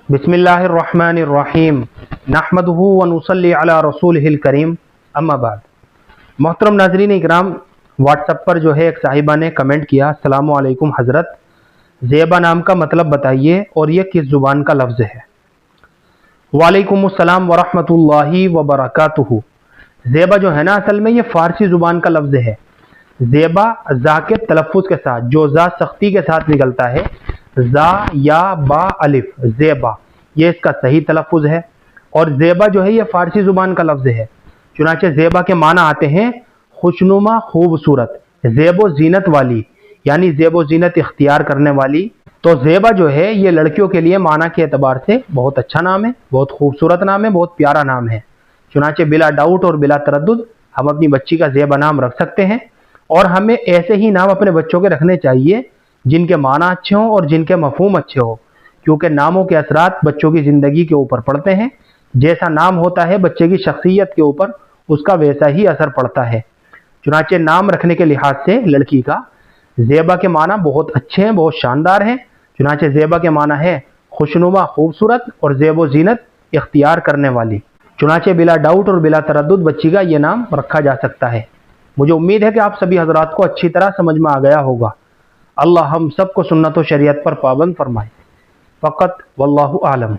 बिस्मिल्लाहिर्रहमानिर्रहीम नहमदुहु व नुसल्ली अला रसूलिहिल करीम अम्मा बाद। मोहतरम नाज़रीन इकराम, व्हाट्सएप पर जो है एक साहिबा ने कमेंट किया, अस्सलामु अलैकुम हज़रत, ज़ेबा नाम का मतलब बताइए और ये किस ज़ुबान का लफ्ज़ है। वालेकुमुस्सलाम व रहमतुल्लाहि व बरकातुहू। ज़ेबा जो है ना, असल में ये फ़ारसी ज़ुबान का लफ्ज़ है। ज़ेबा ज़ा के तलफ़ुज़ के साथ, जो ज़ा सख्ती के साथ निकलता है, ज़ा या बा अलिफ, ज़ेबा, ये इसका सही तलफ़ुज़ है। और ज़ेबा जो है ये फ़ारसी ज़ुबान का लफ्ज़ है। चुनांचे ज़ेबा के माना आते हैं खुशनुमा, खूबसूरत, ज़ेबो ज़ीनत वाली, यानी ज़ेबो ज़ीनत इख्तियार करने वाली। तो ज़ेबा जो है ये लड़कियों के लिए माना के एतबार से बहुत अच्छा नाम है, बहुत खूबसूरत नाम है, बहुत प्यारा नाम है। चुनांचे बिला डाउट और बिला तरद्दुद हम अपनी बच्ची का ज़ेबा नाम रख सकते हैं। और हमें ऐसे ही नाम अपने बच्चों के रखने चाहिए जिनके माना अच्छे हों और जिनके मफ़हूम अच्छे हों, क्योंकि नामों के असरात बच्चों की ज़िंदगी के ऊपर पड़ते हैं। जैसा नाम होता है बच्चे की शख्सियत के ऊपर, उसका वैसा ही असर पड़ता है। चुनांचे नाम रखने के लिहाज से लड़की का ज़ेबा के माना बहुत अच्छे हैं, बहुत शानदार हैं। चुनांचे ज़ेबा के माना है खुशनुमा, खूबसूरत और ज़ेबो ज़ीनत इख्तियार करने वाली। चुनांचे बिला डाउट और बिला तरद्दुद बच्ची का ये नाम रखा जा सकता है। मुझे उम्मीद है कि आप सभी हजरात को अच्छी तरह समझ में आ गया होगा। अल्लाह हम सबको सुन्नत व शरीयत पर पाबंद फरमाए। फ़क़त वल्लाहु आलम।